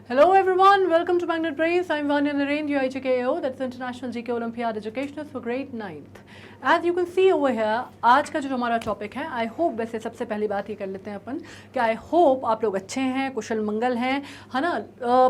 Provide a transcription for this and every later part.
Hello everyone, welcome to Magnet Brains. I'm Vanya Naren, your IGKO, that's International GK Olympiad Educationist for grade 9th. As you can see over here, आज का जो हमारा topic है, I hope वैसे सबसे पहली बात ये कर लेते हैं अपन कि आई होप आप लोग अच्छे हैं, कुशल मंगल हैं, है ना।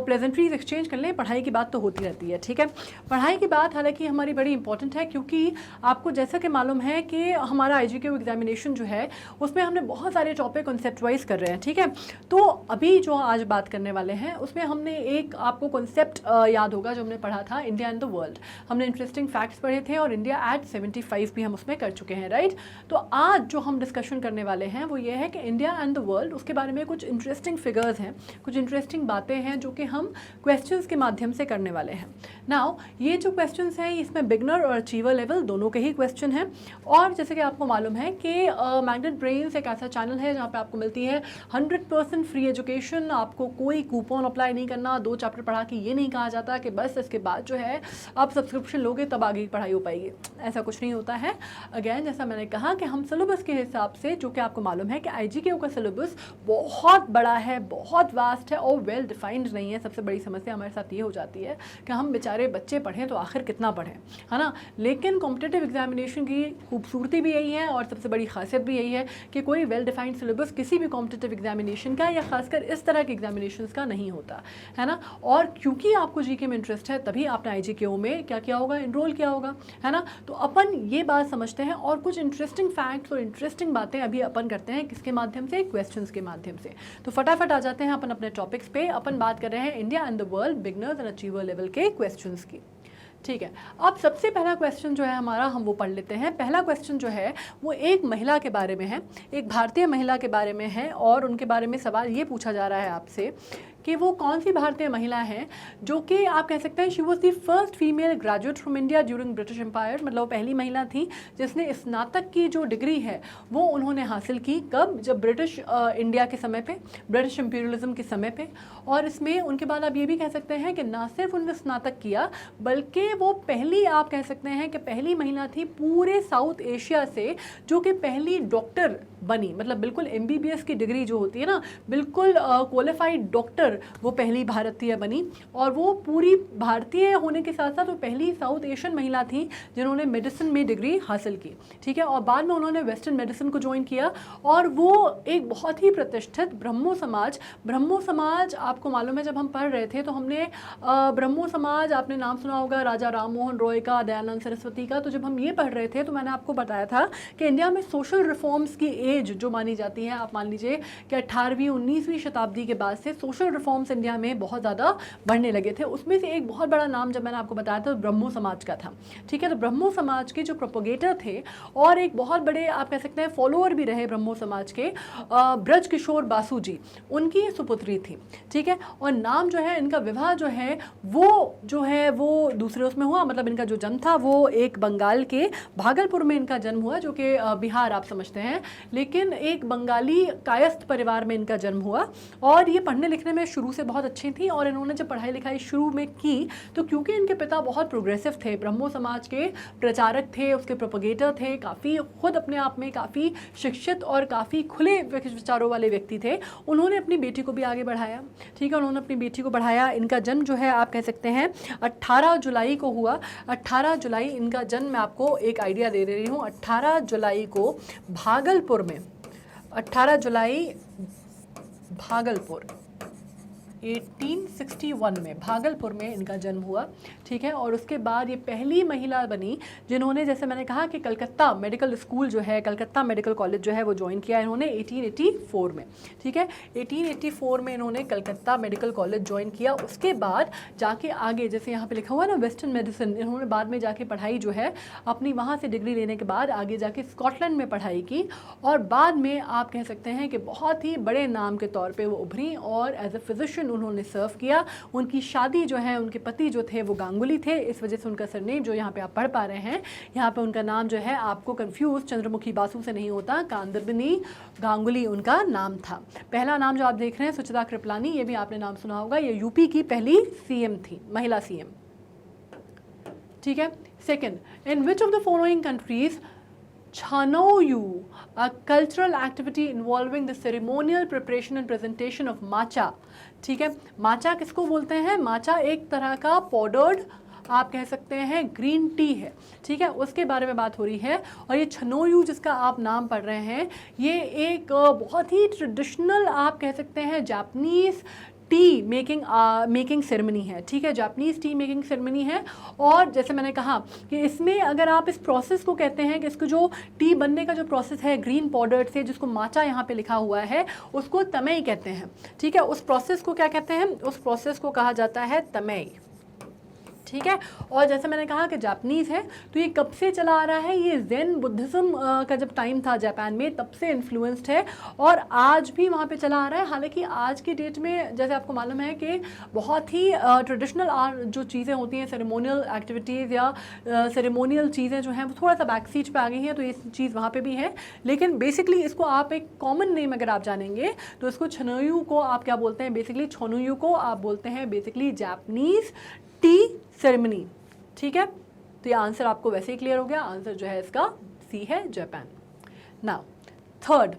प्लेजेंट्रीज एक्सचेंज कर लें, पढ़ाई की बात तो होती रहती है, ठीक है। पढ़ाई की बात हालांकि हमारी बड़ी इंपॉर्टेंट है, क्योंकि आपको जैसा कि मालूम है कि हमारा IGKO एग्जामिनेशन जो है उसमें हमने बहुत सारे टॉपिक कॉन्सेप्ट वाइज कर रहे हैं, ठीक है। तो अभी जो आज बात करने वाले हैं उसमें हमने एक आपको कॉन्सेप्ट याद होगा जो हमने पढ़ा था, इंडिया एंड द वर्ल्ड। हमने इंटरेस्टिंग फैक्ट्स पढ़े थे और इंडिया एट 75 भी हम उसमें कर चुके हैं, राइट। तो आज जो हम डिस्कशन करने वाले हैं वो ये है कि इंडिया एंड द वर्ल्ड, उसके बारे में कुछ इंटरेस्टिंग फिगर्स हैं, कुछ इंटरेस्टिंग बातें हैं जो कि हम क्वेश्चंस के माध्यम से करने वाले हैं। नाउ ये जो क्वेश्चंस हैं इसमें बिगनर और अचीवर लेवल दोनों के ही क्वेश्चन हैं। और जैसे कि आपको मालूम है कि मैग्नेट ब्रेन्स एक ऐसा चैनल है जहाँ पे आपको मिलती है 100% फ्री एजुकेशन। आपको कोई कूपन अप्लाई नहीं करना, 2 चैप्टर पढ़ा के ये नहीं कहा जाता कि बस इसके बाद जो है आप सब्सक्रिप्शन लोगे तब आगे की पढ़ाई हो पाएगी, ऐसा कुछ नहीं होता है। अगेन जैसा मैंने कहा कि हम सिलेबस के हिसाब से, जो कि आपको मालूम है कि IGKO का सिलेबस बहुत बड़ा है, बहुत वास्ट है और वेल डिफाइंड नहीं है। सबसे बड़ी समस्या हमारे साथ ये हो जाती है कि हम बेचारे बच्चे पढ़ें तो आखिर कितना पढ़ें, है ना। लेकिन कॉम्पिटिटिव एग्जामिनेशन की खूबसूरती भी यही है और सबसे बड़ी खासियत भी यही है कि कोई वेल डिफाइंड सिलेबस किसी भी कॉम्पिटिटिव एग्जामिनेशन का या खासकर इस तरह के एग्जामिनेशन का नहीं होता है ना। और क्योंकि आपको GK में इंटरेस्ट है तभी आपने IGKO में क्या किया होगा, इनरोल किया होगा, है ना। तो अपन ये बात समझते हैं और कुछ इंटरेस्टिंग फैक्ट्स और इंटरेस्टिंग बातें अभी अपन करते हैं, किसके माध्यम से, क्वेश्चंस के माध्यम से। तो फटाफट आ जाते हैं अपन अपने टॉपिक्स पे। अपन बात कर रहे हैं India and the world beginners and achiever level के क्वेश्चंस की, ठीक है। अब सबसे पहला क्वेश्चन जो है हमारा, हम वो पढ़ लेते हैं। पहला क्वेश्चन जो है वो एक महिला के बारे में है, एक भारतीय महिला के बारे में है और उनके बारे में सवाल ये पूछा जा रहा है आपसे कि वो कौन सी भारतीय महिला है जो कि आप कह सकते हैं she was the first female graduate from India during British empire. मतलब वो पहली महिला थी जिसने स्नातक की जो डिग्री है वो उन्होंने हासिल की। कब? जब ब्रिटिश इंडिया के समय पे, ब्रिटिश एम्पीरियलिज्म के समय पे। और इसमें उनके बाद आप ये भी कह सकते हैं कि ना सिर्फ उन्होंने स्नातक किया बल्कि वो पहली, आप कह सकते हैं कि पहली महिला थी पूरे साउथ एशिया से जो कि पहली डॉक्टर बनी। मतलब बिल्कुल MBBS की डिग्री जो होती है ना, बिल्कुल क्वालिफाइड डॉक्टर, वो पहली भारतीय बनी। और वो पूरी भारतीय होने के साथ साथ वो पहली साउथ एशियन महिला थी जिन्होंने मेडिसिन में डिग्री हासिल की, ठीक है। और बाद में उन्होंने वेस्टर्न मेडिसिन को ज्वाइन किया और वो एक बहुत ही प्रतिष्ठित ब्रह्मो समाज आपको मालूम है, जब हम पढ़ रहे थे तो हमने ब्रह्मो समाज, आपने नाम सुना होगा राजा राम मोहन रॉय का, दयानंद सरस्वती का। तो जब हम ये पढ़ रहे थे तो मैंने आपको बताया था कि इंडिया में सोशल रिफॉर्म्स की एज जो मानी जाती है, आप मान लीजिए कि 18वीं 19वीं शताब्दी के बाद से सोशल रिफॉर्म्स इंडिया में बहुत ज़्यादा बढ़ने लगे थे। उसमें से एक बहुत बड़ा नाम जब मैंने आपको बताया था ब्रह्मो समाज का था, ठीक है। तो ब्रह्मो समाज के जो प्रोपोगेटर थे और एक बहुत बड़े आप कह सकते हैं फॉलोअर भी रहे ब्रह्मो समाज के, ब्रज किशोर बासु जी, उनकी सुपुत्री थी, ठीक है। और नाम जो है, इनका विवाह जो है वो दूसरे उसमें हुआ। मतलब इनका जो जन्म था वो एक बंगाल के भागलपुर में इनका जन्म हुआ, जो कि बिहार आप समझते हैं, लेकिन एक बंगाली कायस्थ परिवार में इनका जन्म हुआ। और ये पढ़ने लिखने में शुरू से बहुत अच्छी थी और इन्होंने जब पढ़ाई लिखाई शुरू में की तो क्योंकि इनके पिता बहुत प्रोग्रेसिव थे, ब्रह्मो समाज के प्रचारक थे, उसके प्रोपोगेटर थे, काफ़ी खुद अपने आप में काफ़ी शिक्षित और काफ़ी खुले विचारों वाले व्यक्ति थे, उन्होंने अपनी बेटी को भी आगे बढ़ाया, ठीक है। उन्होंने अपनी बेटी को बढ़ाया। इनका जन्म जो है आप कह सकते हैं 18 जुलाई को हुआ। 18 जुलाई इनका जन्म, मैं आपको एक आइडिया दे रही हूँ। 18 जुलाई को भागलपुर में, 18 जुलाई भागलपुर 1861 में भागलपुर में इनका जन्म हुआ, ठीक है। और उसके बाद ये पहली महिला बनी जिन्होंने, जैसे मैंने कहा कि कलकत्ता मेडिकल स्कूल जो है, कलकत्ता मेडिकल कॉलेज जो है वो ज्वाइन किया इन्होंने 1884 में, ठीक है। 1884 में इन्होंने कलकत्ता मेडिकल कॉलेज ज्वाइन किया। उसके बाद जाके आगे, जैसे यहाँ पे लिखा हुआ ना वेस्टर्न मेडिसिन, इन्होंने बाद में जाके पढ़ाई जो है अपनी वहाँ से डिग्री लेने के बाद आगे जाके स्कॉटलैंड में पढ़ाई की और बाद में आप कह सकते हैं कि बहुत ही बड़े नाम के तौर पर वो उभरी और एज ए फिजिशियन उन्होंने सर्व किया। उनकी शादी जो है, उनके पति जो थे वो गांगुली थे, इस वजह से उनका सरनेम जो यहाँ पे आप पढ़ पा रहे हैं, यहाँ पे उनका नाम जो है आपको कंफ्यूज चंद्रमुखी बासु से नहीं होता, कांदरबिनी गांगुली उनका नाम था। पहला नाम जो आप देख रहे हैं सुचिता कृपलानी, ये भी आपने नाम सुना होगा, ये यूपी की पहली CM थी, महिला CM, ठीक है। Second, in which of the following countries Chanoyu, a cultural activity involving the ceremonial preparation and presentation of matcha. ठीक है, matcha किसको बोलते हैं? matcha एक तरह का पाउडर्ड आप कह सकते हैं ग्रीन टी है, ठीक है, उसके बारे में बात हो रही है। और ये छनोयू जिसका आप नाम पढ़ रहे हैं, ये एक बहुत ही ट्रेडिशनल आप कह सकते हैं जापानीज़ टी मेकिंग सेरेमनी है, ठीक है, जापानीज़ टी मेकिंग सेरेमनी है। और जैसे मैंने कहा कि इसमें अगर आप इस प्रोसेस को कहते हैं कि इसको जो टी बनने का जो प्रोसेस है ग्रीन पाउडर से, जिसको माचा यहाँ पे लिखा हुआ है, उसको तमई कहते हैं, ठीक है। उस प्रोसेस को क्या कहते हैं? उस प्रोसेस को कहा जाता है तमई, ठीक है। और जैसे मैंने कहा कि जापानीज़ है, तो ये कब से चला आ रहा है? ये ज़ेन बुद्धिज़्म का जब टाइम था जापान में, तब से इन्फ्लुएंस्ड है और आज भी वहाँ पे चला आ रहा है। हालांकि आज की डेट में जैसे आपको मालूम है कि बहुत ही ट्रेडिशनल जो चीज़ें होती हैं, सेरेमोनियल एक्टिविटीज़ या सेरेमोनियल चीज़ें जो हैं वो थोड़ा सा बैक सीट पर आ गई हैं, तो ये चीज़ वहाँ पर भी है। लेकिन बेसिकली इसको आप एक कॉमन नेम अगर आप जानेंगे तो इसको छनोयू को आप क्या बोलते हैं? बेसिकली छनोयू को आप बोलते हैं बेसिकली जापानीज़ टी सेरेमनी, ठीक है। तो ये आंसर आपको वैसे ही क्लियर हो गया। आंसर जो है इसका सी है, Japan. Now third,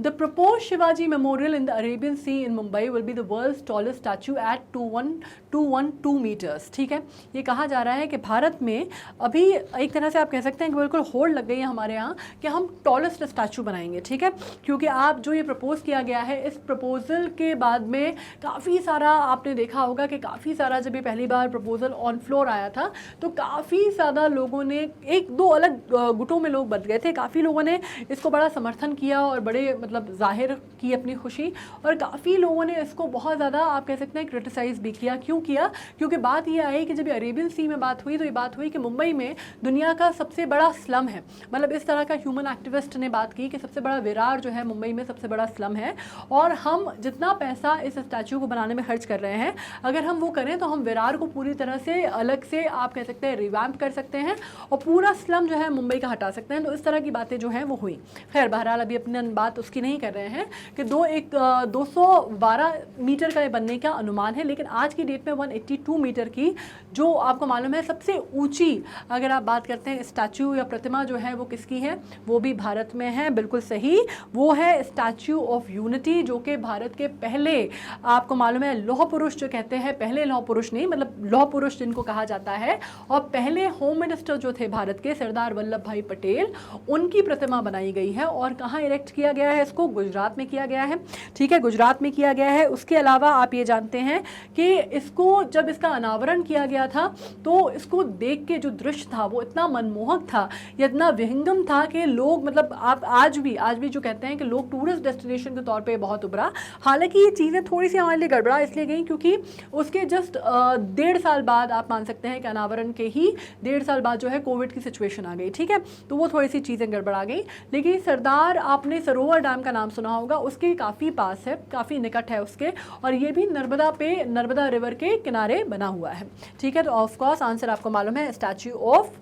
the proposed Shivaji memorial in the Arabian sea in Mumbai will be the world's tallest statue at 212 meters, ठीक है। ये कहा जा रहा है कि भारत में अभी एक तरह से आप कह सकते हैं कि बिल्कुल होड़ लग गई है हमारे यहाँ कि हम टॉलेस्ट स्टैचू बनाएंगे, ठीक है। क्योंकि आप जो ये प्रपोज किया गया है, इस प्रपोजल के बाद में काफ़ी सारा आपने देखा होगा कि काफ़ी सारा जब ये पहली बार प्रपोजल ऑन फ्लोर आया था तो काफ़ी ज़्यादा लोगों ने, एक दो अलग गुटों में लोग बट गए थे, काफ़ी लोगों ने इसको बड़ा समर्थन किया और बड़े मतलब जाहिर की अपनी खुशी, और काफ़ी लोगों ने इसको बहुत ज़्यादा आप कह सकते हैं क्रिटिसाइज़ भी किया। क्यों किया? क्योंकि बात ये आई कि जब ये अरेबियन सी में बात हुई तो ये बात हुई कि मुंबई में दुनिया का सबसे बड़ा स्लम है। मतलब इस तरह का ह्यूमन एक्टिविस्ट ने बात की कि सबसे बड़ा विरार जो है मुंबई में सबसे बड़ा स्लम है, और हम जितना पैसा इस स्टैचू को बनाने में खर्च कर रहे हैं, अगर हम वो करें तो हम विरार को पूरी तरह से अलग से आप कह सकते हैं रिवैम्प कर सकते हैं और पूरा स्लम जो है मुंबई का हटा सकते हैं। तो इस तरह की बातें जो हैं वो हुई। खैर बहरहाल अभी अपनी बात उसकी नहीं कर रहे हैं कि 212 मीटर का ये बनने का अनुमान है, लेकिन आज की डेट में 182 मीटर की जो आपको मालूम है सबसे ऊंची अगर आप बात करते हैं स्टैचू या प्रतिमा जो है वो किसकी है, वो भी भारत में है। बिल्कुल सही, वो है स्टैचू ऑफ यूनिटी, जो कि भारत के पहले आपको मालूम है लौह पुरुष जो कहते हैं, पहले लौह पुरुष नहीं मतलब लौह पुरुष जिनको कहा जाता है, और पहले होम मिनिस्टर जो थे भारत के सरदार वल्लभ भाई पटेल, उनकी प्रतिमा बनाई गई है। और कहाँ इरेक्ट किया गया है इसको? गुजरात में किया गया है, ठीक है, गुजरात में किया गया है। उसके अलावा आप ये जानते हैं कि इसको जब इसका अनावरण किया गया था तो इसको देख के जो दृश्य था वो इतना मनमोहक था, इतना विहंगम था कि लोग मतलब आप आज भी जो कहते हैं कि लोग टूरिस्ट डेस्टिनेशन के तौर पे बहुत उभरा। हालांकि ये चीज़ें थोड़ी सी हमारे लिए गड़बड़ा इसलिए गई क्योंकि उसके जस्ट 1.5 साल बाद आप मान सकते हैं कि अनावरण के ही 1.5 साल बाद जो है कोविड की सिचुएशन आ गई, ठीक है, तो वो थोड़ी सी चीज़ें गड़बड़ा गई। लेकिन सरदार, आपने सरोवर डैम का नाम सुना होगा, उसके काफ़ी पास है, काफ़ी निकट है उसके, और ये भी नर्मदा रिवर के किनारे बना हुआ है, ठीक है। तो ऑफ कोर्स आंसर आपको मालूम है स्टैच्यू ऑफ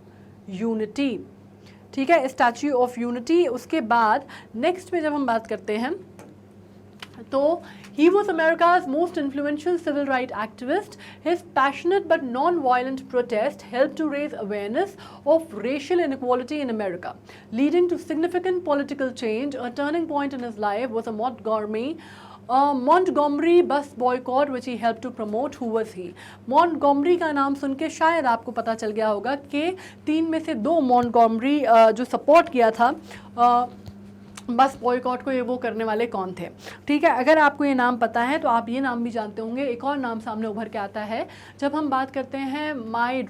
यूनिटी, ठीक है, स्टैच्यू ऑफ यूनिटी। उसके बाद नेक्स्ट में जब हम बात करते हैं तो he was America's most influential civil rights activist. His passionate but non-violent protest helped to raise awareness of racial inequality in America, leading to significant political change. A turning point in his life was a Montgomery bus boycott which he helped to promote. Who was he? Montgomery का नाम सुन के शायद आपको पता चल गया होगा कि 3 में से 2 Montgomery जो सपोर्ट किया था बस बॉयकॉट को, ये वो करने वाले कौन थे, ठीक है। अगर आपको ये नाम पता है तो आप ये नाम भी जानते होंगे। एक और नाम सामने उभर के आता है जब हम बात करते हैं my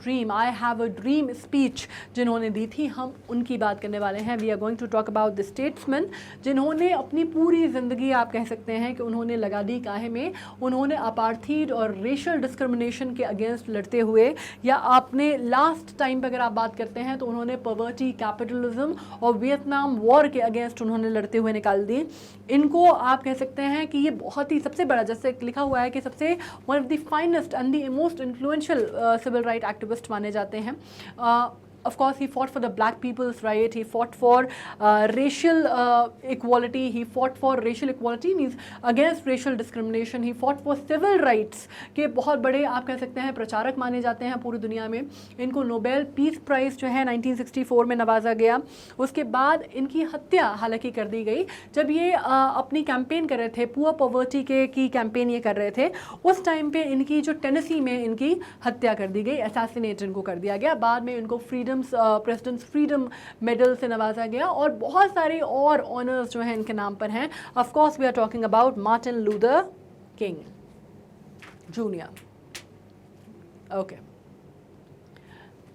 have a dream speech जिन्होंने दी थी, हम उनकी बात करने वाले हैं। We are going to talk about the statesman जिन्होंने अपनी पूरी ज़िंदगी आप कह सकते हैं कि उन्होंने लगा दी काहे में, उन्होंने अपार्थीड और रेशल डिस्क्रिमिनेशन के अगेंस्ट लड़ते हुए, या आपने लास्ट टाइम पर अगर आप बात करते हैं तो उन्होंने पॉवर्टी, कैपिटलिज्म और वियतनाम वॉर के अगेंस्ट उन्होंने लड़ते हुए निकाल दी। इनको आप कह सकते हैं कि ये बहुत ही सबसे बड़ा, जैसे लिखा हुआ है कि सबसे one of the finest and the most influential civil right activist माने जाते हैं। of course he fought for the black people's right, he fought for racial equality, he fought for racial equality means against racial discrimination, he fought for civil rights के बहुत बड़े आप कह सकते हैं प्रचारक माने जाते हैं पूरी दुनिया में। इनको नोबेल पीस प्राइज़ जो है 1964 में नवाजा गया। उसके बाद इनकी हत्या हालांकि कर दी गई जब ये अपनी कैंपेन कर रहे थे, पुअर पॉवर्टी के की कैंपेन ये कर रहे थे, उस टाइम पे इनकी जो टेनेसी में इनकी हत्या कर दी गई, असैसिनेट इनको कर दिया गया। बाद में इनको प्रेसिडेंट्स फ्रीडम मेडल से नवाजा गया और बहुत सारे और ऑनर्स जो हैं इनके नाम पर हैं। Of course we are talking about Martin Luther King Junior. Okay.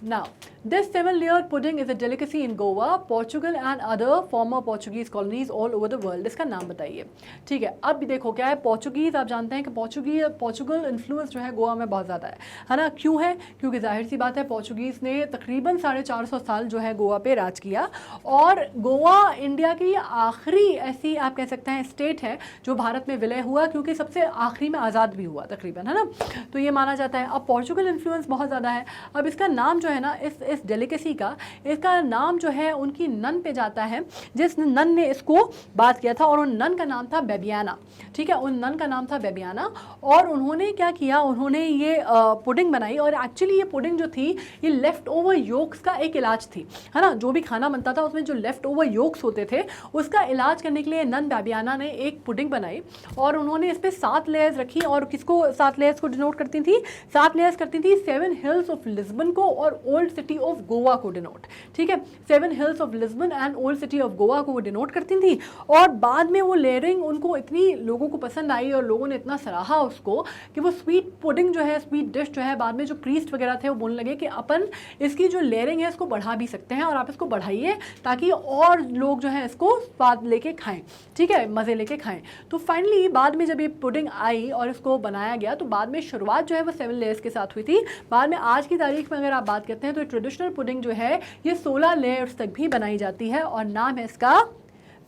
Now, this 7-layer pudding is a delicacy in Goa, Portugal and other former Portuguese colonies all over the world. इसका नाम बताइए। ठीक है, अब भी देखो क्या है, पोर्चुगीज़ आप जानते हैं कि पोर्चुगल इन्फ्लुएंस जो है गोवा में बहुत ज़्यादा है ना। क्यों है? क्योंकि जाहिर सी बात है पोर्चुगीज़ ने तकरीबन 450 साल जो है गोवा पे राज किया और गोवा इंडिया की आखिरी ऐसी आप कह सकते हैं स्टेट है जो भारत में विलय हुआ, क्योंकि सबसे आखिरी में आज़ाद भी हुआ तकरीबन, है ना। तो ये माना जाता है। अब पोर्चुगल इन्फ्लुएंस बहुत ज़्यादा है। अब इसका नाम जो है ना, इस डेलिकेसी का इसका नाम जो है उनकी नन पे जाता है, जिस नन ने इसको बात किया था, और उन नन का नाम था बेबियाना। ठीक है, उन नन का नाम था बेबियाना। और उन्होंने क्या किया, उन्होंने ये पुडिंग बनाई। और एक्चुअली ये पुडिंग जो थी ये लेफ़्ट ओवर योक्स का एक इलाज थी, है ना। जो भी खाना बनता था उसमें जो लेफ़्ट ओवर योक्स होते थे उसका इलाज करने के लिए नन बेबियाना ने एक पुडिंग बनाई और उन्होंने इस पर 7 लेयर्स रखी। और किसको 7 लेयर्स को डिनोट करती थी? 7 लेयर्स करती थी 7 हिल्स ऑफ लिस्बन को और ओल्ड सिटी ऑफ गोवा को डिनोट। ठीक है, 7 hills of Lisbon and old city of Goa को वो डिनोट करती थी। और बाद में वो लेयरिंग उनको इतनी लोगों को पसंद आई और लोगों ने इतना सराहा उसको कि वो स्वीट पुडिंग जो है, स्वीट डिश जो है, बाद में जो प्रीस्ट वगैरह थे वो बोलने लगे कि अपन इसकी जो लेयरिंग है इसको बढ़ा भी सकते हैं और आप इसको बढ़ाइए ताकि और लोग जो है इसको स्वाद लेके खाएं, ठीक है, मज़े लेके खाएं। तो फाइनली बाद में जब ये पुडिंग आई और इसको बनाया गया तो बाद में शुरुआत जो है वो 7 लेयर्स के साथ हुई थी। बाद में आज की तारीख में अगर आप बात करते हैं तो ट्रेडिशनल पुडिंग जो है ये 16 लेयर्स तक भी बनाई जाती है और नाम है इसका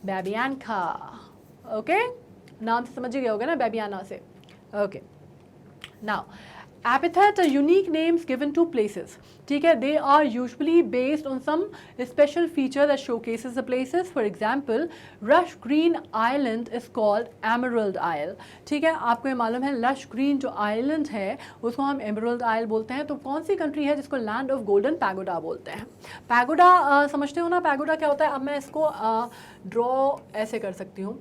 बेबियानखा। ओके, नाम से समझ गए होगे ना, बेबियाना से। Okay, now epithet are unique names given to places. ठीक है, they are usually based on some special feature that showcases the places. For example, lush green island is called Emerald Isle. ठीक है, आपको ये मालूम है lush green जो island है उसको हम Emerald Isle बोलते हैं। तो कौन सी कंट्री है जिसको लैंड ऑफ गोल्डन पैगोडा बोलते हैं? पैगोडा समझते हो ना, पैगोडा क्या होता है? अब मैं इसको ड्रॉ ऐसे कर सकती हूँ,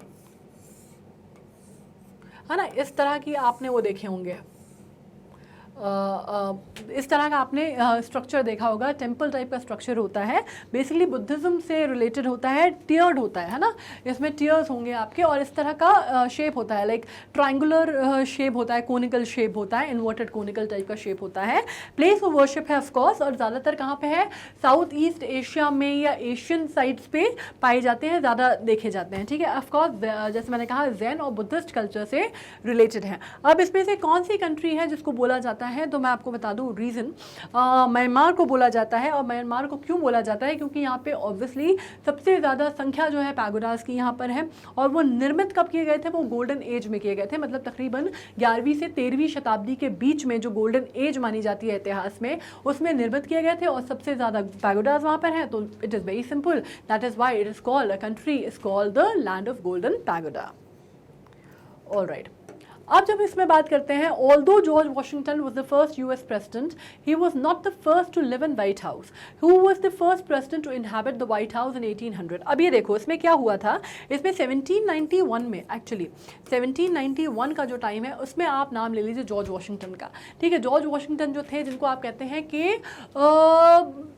है ना। इस तरह की आपने वो देखे होंगे, इस तरह का आपने स्ट्रक्चर देखा होगा, टेम्पल टाइप का स्ट्रक्चर होता है, बेसिकली बुद्धिज़्म से रिलेटेड होता है, टियर्ड होता है ना, इसमें टियर्स होंगे आपके और इस तरह का शेप होता है, लाइक ट्रायंगुलर शेप होता है, कोनिकल शेप होता है, इन्वर्टेड कोनिकल टाइप का शेप होता है। प्लेस ऑफ वर्शिप है ऑफकोर्स, और ज़्यादातर कहाँ पे है? साउथ ईस्ट एशिया में या एशियन साइड्स पे पाए जाते हैं, ज़्यादा देखे जाते हैं। ठीक है, ऑफकोर्स जैसे मैंने कहा जैन और बुद्धिस्ट कल्चर से रिलेटेड है। अब इसमें से कौन सी कंट्री है जिसको बोला जाता है, तो मैं आपको बता दूं रीज़न, म्यांमार को बोला जाता है। और म्यांमार को क्यों बोला जाता है? क्योंकि यहाँ पे ऑब्वियसली सबसे ज़्यादा संख्या जो है पैगोडास की यहाँ पर है और वो निर्मित कब किए गए थे? वो गोल्डन एज में किए गए थे, मतलब तकरीबन 11वीं से 13वीं शताब्दी के बीच में जो गोल्डन एज मानी जाती है इतिहास में, उसमें निर्मित किए गए थे और सबसे ज़्यादा पैगोडास वहाँ पर हैं। तो it is very simple, that is why it is called, a country is called the land of golden pagoda. All right, अब जब इसमें बात करते हैं, although George Washington was the first US president, he was not the first to live in White House. Who was the first president to inhabit the White House in 1800? अब ये देखो इसमें क्या हुआ था, इसमें 1791 में, एक्चुअली 1791 का जो टाइम है उसमें आप नाम ले लीजिए जॉर्ज वॉशिंगटन का। ठीक है, जॉर्ज वॉशिंगटन जो थे, जिनको आप कहते हैं कि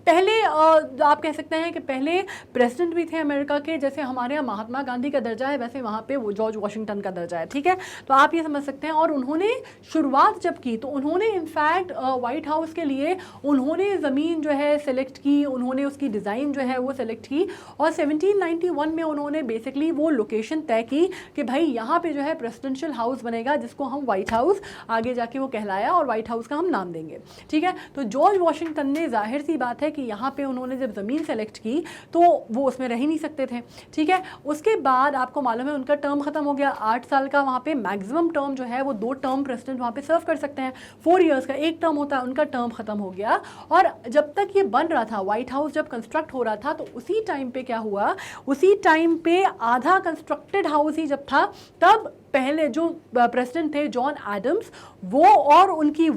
पहले आप कह सकते हैं कि पहले प्रेसिडेंट भी थे अमेरिका के, जैसे हमारे यहाँ महात्मा गांधी का दर्जा है वैसे वहाँ पे वो जॉर्ज वॉशिंगटन का दर्जा है। ठीक है, तो आप ये सकते हैं। और उन्होंने शुरुआत जब की तो उन्होंने इनफैक्ट व्हाइट हाउस के लिए उन्होंने ज़मीन जो है सेलेक्ट की, उन्होंने उसकी डिज़ाइन जो है वो सेलेक्ट की और 1791 में उन्होंने बेसिकली वो लोकेशन तय की कि भाई यहाँ पे जो है प्रेसिडेंशियल हाउस बनेगा, जिसको हम व्हाइट हाउस आगे जाके वो कहलाया और व्हाइट हाउस का हम नाम देंगे। ठीक है, तो जॉर्ज वॉशिंगटन ने, जाहिर सी बात है कि यहाँ पे उन्होंने जब ज़मीन सेलेक्ट की तो वो उसमें रह ही नहीं सकते थे। ठीक है, उसके बाद आपको मालूम है उनका टर्म ख़त्म हो गया, 8 साल का वहाँ पे मैक्सिमम टर्म टर्म जो है वो 2 टर्म प्रेसिडेंट वहाँ पे सर्व कर सकते हैं। 4 ईयर्स का एक टर्म होता है, उनका टर्म खत्म हो गया। और जब तक ये बन रहा था, व्हाइट हाउस जब कंस्ट्रक्ट हो रहा था, तो उसी टाइम पे क्या हुआ, उसी टाइम पे आधा कंस्ट्रक्टेड हाउस ही जब था, तब पहले जो प्रेसिडेंट थे जॉन एडम्स, वो और उनकी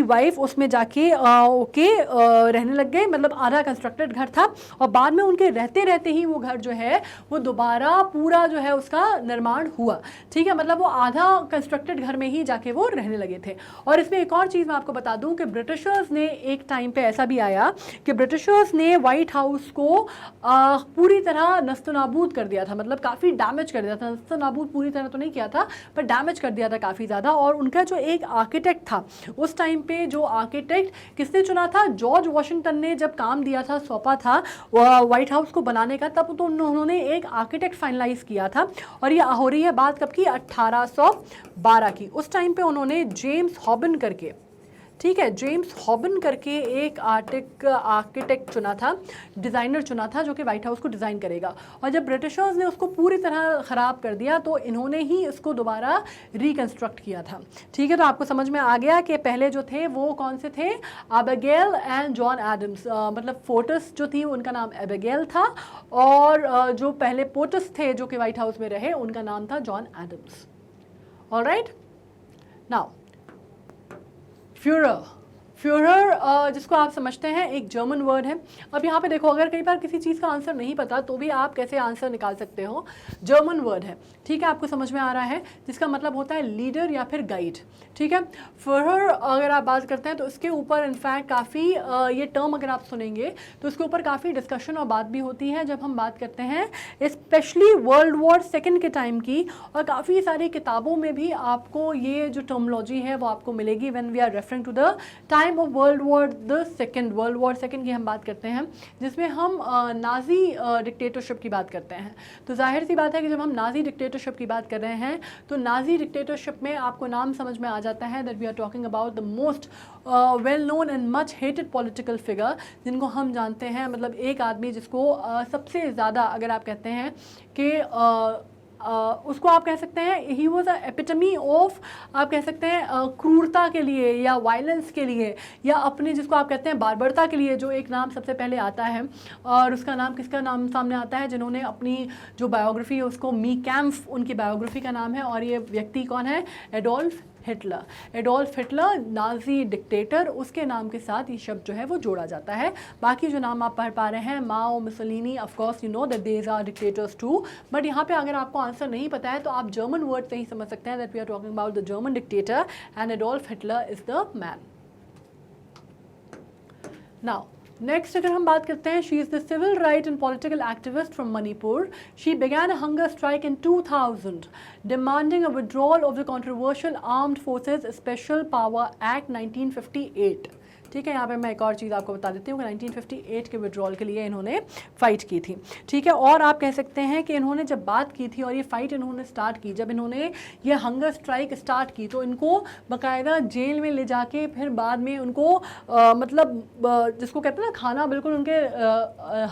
वाइफ उसमें जाके रहने लग गए। मतलब आधा कंस्ट्रक्टेड घर था और बाद में उनके रहते रहते ही वो घर जो है वो दोबारा पूरा जो है उसका निर्माण हुआ। ठीक है, मतलब वो आधा कंस्ट्रक्टेड घर में ही जाके वो रहने लगे थे। और इसमें एक और चीज़ मैं आपको बता दूं कि ब्रिटिशर्स ने एक टाइम पे ऐसा भी आया कि ब्रिटिशर्स ने व्हाइट हाउस को पूरी तरह नस्तनाबूद कर दिया था, मतलब काफ़ी डैमेज कर दिया था। नस्तनाबूद पूरी तरह तो नहीं किया था, पर डैमेज कर दिया था काफ़ी ज़्यादा। और उनका जो एक आर्किटेक्ट था उस टाइम पे, जो आर्किटेक्ट किसने चुना था, जॉर्ज वॉशिंगटन ने जब काम दिया था, सौंपा था व्हाइट हाउस को बनाने का, तब तो उन्होंने एक आर्किटेक्ट फाइनलाइज किया था। और ये हो रही है बात कब की, 1812 की। उस टाइम पे उन्होंने जेम्स हॉबिन करके, ठीक है, जेम्स हॉबिन करके एक आर्किटेक्ट चुना था, डिज़ाइनर चुना था, जो कि व्हाइट हाउस को डिज़ाइन करेगा। और जब ब्रिटिशर्स ने उसको पूरी तरह ख़राब कर दिया तो इन्होंने ही उसको दोबारा रिकंस्ट्रक्ट किया था। ठीक है, तो आपको समझ में आ गया कि पहले जो थे वो कौन से थे, एबिगेल एंड जॉन एडम्स। मतलब फोर्टिस जो थी उनका नाम एबिगेल था, और जो पहले पोर्टिस थे जो कि व्हाइट हाउस में रहे, उनका नाम था John Adams. Alright, now Fuhrer जिसको आप समझते हैं एक जर्मन वर्ड है। अब यहाँ पे देखो, अगर कई बार किसी चीज़ का आंसर नहीं पता तो भी आप कैसे आंसर निकाल सकते हो। जर्मन वर्ड है, ठीक है, आपको समझ में आ रहा है, जिसका मतलब होता है लीडर या फिर गाइड। ठीक है, फ्यूरर अगर आप बात करते हैं तो इसके ऊपर इनफैक्ट काफ़ी ये टर्म अगर आप सुनेंगे तो इसके ऊपर काफ़ी डिस्कशन और बात भी होती है जब हम बात करते हैं स्पेशली वर्ल्ड वॉर सेकेंड के टाइम की। और काफ़ी सारी किताबों में भी आपको ये जो टर्मोलॉजी है वो आपको मिलेगी when we are referring to the time of World War second की हम बात करते हैं, जिसमें हम नाजी डिक्टेटरशिप की बात करते हैं। तो जाहिर सी बात है कि जब हम नाजी डिक्टेटरशिप की बात कर रहे हैं तो नाजी डिक्टेटरशिप में आपको नाम समझ में आ जाता है that we are talking about the most well known and much hated political figure, जिनको हम जानते हैं, मतलब एक आदमी जिसको सबसे ज़्यादा, अगर आप कहते हैं कि उसको आप कह सकते हैं he was a epitome of, आप कह सकते हैं क्रूरता के लिए या वायलेंस के लिए या अपने, जिसको आप कहते हैं बार्बरता के लिए, जो एक नाम सबसे पहले आता है। और उसका नाम, किसका नाम सामने आता है, जिन्होंने अपनी जो बायोग्राफी है उसको मी कैम्फ उनकी बायोग्राफी का नाम है। और ये व्यक्ति कौन है, एडोल्फ हिटलर नाजी डिक्टेटर, उसके नाम के साथ ये शब्द जो है वो जोड़ा जाता है। बाकी जो नाम आप पढ़ पा रहे हैं, Mao, Mussolini, of course you know that these are dictators too. But यहाँ पे अगर आपको आंसर नहीं पता है तो आप जर्मन वर्ड से ही समझ सकते हैं that we are talking about the German dictator and Adolf Hitler is the man. Now next अगर हम बात करते हैं, she is the civil right and political activist from Manipur. She began a hunger strike in 2000 demanding a withdrawal of the controversial Armed Forces Special Power Act 1958। ठीक है, यहाँ पे मैं एक और चीज़ आपको बता देती हूँ कि 1958 के विड्रॉल के लिए इन्होंने फ़ाइट की थी। ठीक है, और आप कह सकते हैं कि इन्होंने जब बात की थी और ये फ़ाइट इन्होंने स्टार्ट की, जब इन्होंने ये हंगर स्ट्राइक स्टार्ट की तो इनको बाकायदा जेल में ले जाके फिर बाद में उनको मतलब जिसको कहते हैं ना, खाना बिल्कुल उनके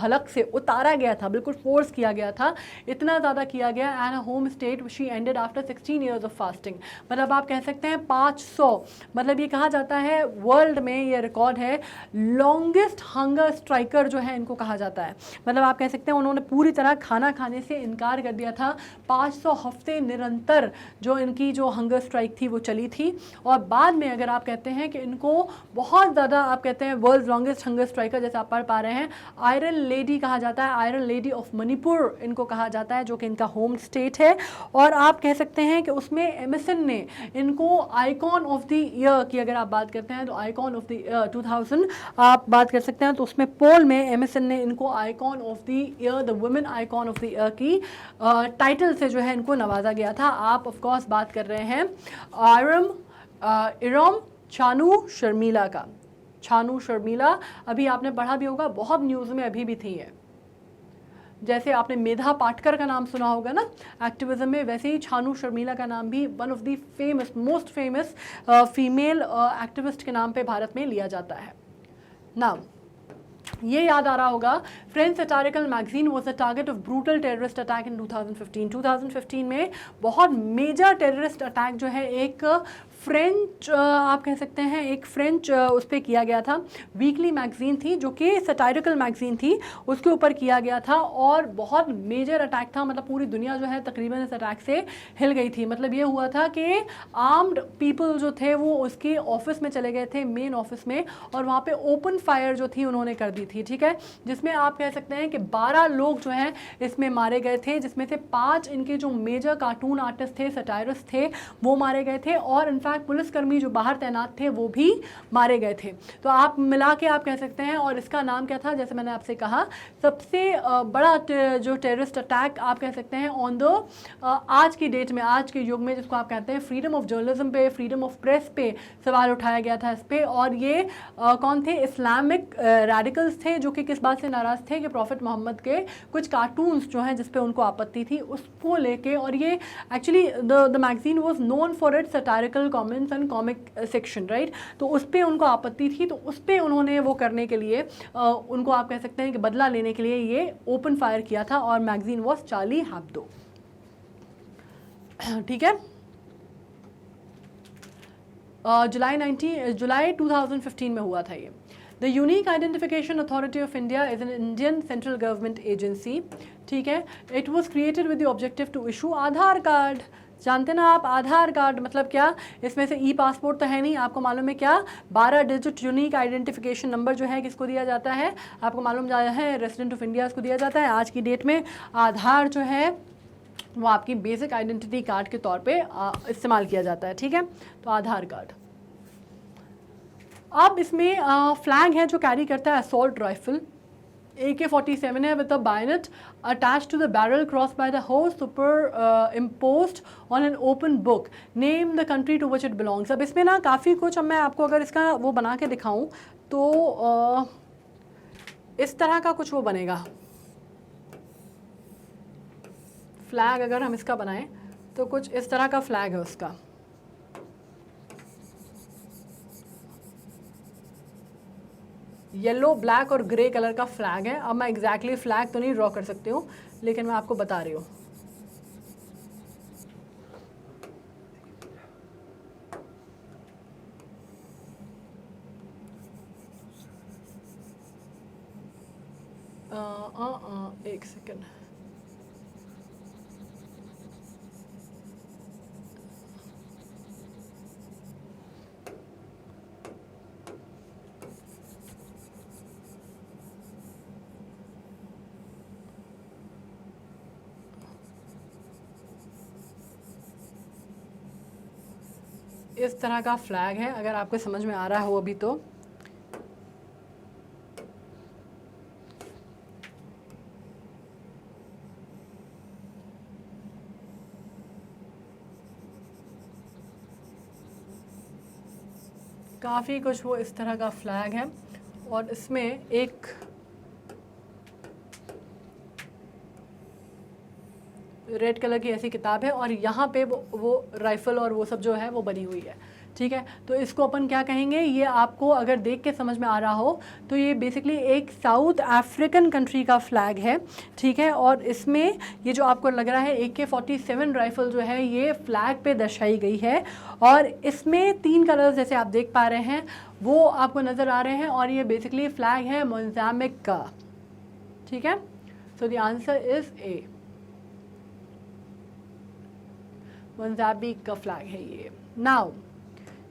हलक से उतारा गया था, बिल्कुल फोर्स किया गया था, इतना ज़्यादा किया गया। And home state she ended after 16 years of fasting. मतलब आप कह सकते हैं 500, मतलब ये कहा जाता है वर्ल्ड में ये रिकॉर्ड है, लॉन्गेस्ट हंगर स्ट्राइकर जो है इनको कहा जाता है। मतलब आप कह सकते हैं उन्होंने पूरी तरह खाना खाने से इनकार कर दिया था। 500 हफ्ते निरंतर जो इनकी जो हंगर स्ट्राइक थी वो चली थी। और बाद में अगर आप कहते हैं कि इनको बहुत ज़्यादा, आप कहते हैं वर्ल्ड लॉन्गेस्ट हंगर स्ट्राइकर, जैसे आप पढ़ पा रहे हैं, आयरन लेडी कहा जाता है, आयरन लेडी ऑफ मणिपुर इनको कहा जाता है, जो कि इनका होम स्टेट है। और आप कह सकते हैं कि उसमें एमएसएन ने इनको आइकॉन ऑफ द ईयर की अगर आप बात करते हैं तो आइकॉन ऑफ द 2000 आप बात कर सकते हैं, तो उसमें पोल में एमएसएन ने इनको icon of the year, the women icon of the year की टाइटल से जो है इनको नवाजा गया था। आप ऑफ कोर्स बात कर रहे हैं इरम छानू शर्मिला का। छानू शर्मिला अभी आपने पढ़ा भी होगा, बहुत न्यूज़ में अभी भी थी है। जैसे आपने मेधा पाटकर का नाम सुना होगा ना एक्टिविज्म में, वैसे ही छानू शर्मिला का नाम भी one of the famous, most famous female activist के नाम पे भारत में लिया जाता है। नाउ ये याद आ रहा होगा, French satirical magazine was the target of brutal terrorist attack in 2015। 2015 में बहुत मेजर टेररिस्ट अटैक जो है एक फ्रेंच आप कह सकते हैं एक फ्रेंच उस पर किया गया था। वीकली मैगजीन थी जो कि सटारिकल मैगजीन थी, उसके ऊपर किया गया था और बहुत मेजर अटैक था। मतलब पूरी दुनिया जो है तकरीबन इस अटैक से हिल गई थी। मतलब ये हुआ था कि आर्म्ड पीपल जो थे वो उसके ऑफिस में चले गए थे, मेन ऑफिस में, और वहाँ पे ओपन फायर जो थी उन्होंने कर दी थी। ठीक है, जिसमें आप कह सकते हैं कि 12 लोग जो हैं इसमें मारे गए थे, जिसमें से 5 इनके जो मेजर कार्टून आर्टिस्ट थे, सटायरिस्ट थे, वो मारे गए थे, और इनफैक्ट पुलिसकर्मी जो बाहर तैनात थे वो भी मारे गए थे। तो आप मिला के आप कह सकते हैं। और इसका नाम क्या था, जैसे मैंने आपसे कहा, सबसे बड़ा जो टेररिस्ट अटैक आप कह सकते हैं ऑन द आज की डेट में, आज के युग में, जिसको आप कहते हैं फ्रीडम ऑफ जर्नलिज्म पे, फ्रीडम ऑफ प्रेस पे सवाल उठाया गया था इस पे। और ये कौन थे, इस्लामिक रेडिकल्स थे, जो कि किस बात से नाराज़ थे कि प्रॉफिट मोहम्मद के कुछ कार्टून्स जो हैं जिस पे उनको आपत्ति थी उसको लेके। और ये actually the magazine was known for its satirical comments and comic section, right. तो उस पर उनको आपत्ति थी, तो उस पर उन्होंने वो करने के लिए उनको आप कह सकते हैं कि बदला लेने के लिए ये ओपन फायर किया था। और मैगजीन वॉज चार्ली हेब्डो। ठीक है, जुलाई 2015 में हुआ था ये। The unique identification authority of India is an Indian central government agency. ठीक है, it was created with the objective to issue Aadhaar card. जानते ना आप आधार कार्ड मतलब क्या, इसमें से ई पासपोर्ट तो है नहीं, आपको मालूम है क्या, 12 डिजिट यूनिक आइडेंटिफिकेशन नंबर जो है किसको दिया जाता है, आपको मालूम है, रेजिडेंट ऑफ इंडिया को दिया जाता है। आज की डेट में आधार जो है वो आपकी बेसिक आइडेंटिटी कार्ड के तौर पे इस्तेमाल किया जाता है। ठीक है, तो आधार कार्ड। अब इसमें फ्लैग है जो कैरी करता है असॉल्ट राइफल, AK-47 है with a bayonet attached to the barrel cross by the host superimposed on an open book, name the country to which it belongs. अब इसमें ना काफ़ी कुछ, अब मैं आपको अगर इसका वो बना के दिखाऊं तो इस तरह का कुछ वो बनेगा फ्लैग। अगर हम इसका बनाएं तो कुछ इस तरह का फ्लैग है उसका। येलो, ब्लैक और ग्रे कलर का फ्लैग है। अब मैं एग्जैक्टली फ्लैग तो नहीं ड्रॉ कर सकती हूँ, लेकिन मैं आपको बता रही हूँ। एक सेकेंड, इस तरह का फ्लैग है, अगर आपको समझ में आ रहा हो अभी तो। काफ़ी कुछ वो इस तरह का फ्लैग है और इसमें एक रेड कलर की ऐसी किताब है और यहाँ पे वो राइफ़ल और वो सब जो है वो बनी हुई है। ठीक है, तो इसको अपन क्या कहेंगे, ये आपको अगर देख के समझ में आ रहा हो तो ये बेसिकली एक साउथ अफ्रीकन कंट्री का फ्लैग है। ठीक है, और इसमें ये जो आपको लग रहा है AK-47 राइफ़ल जो है ये फ्लैग पे दर्शाई गई है और इसमें 3 कलर्स जैसे आप देख पा रहे हैं वो आपको नज़र आ रहे हैं और ये बेसिकली फ्लैग है मोज़ाम्बिक का। ठीक है, so the answer is a, Mozambique का फ्लैग है ये। नाउ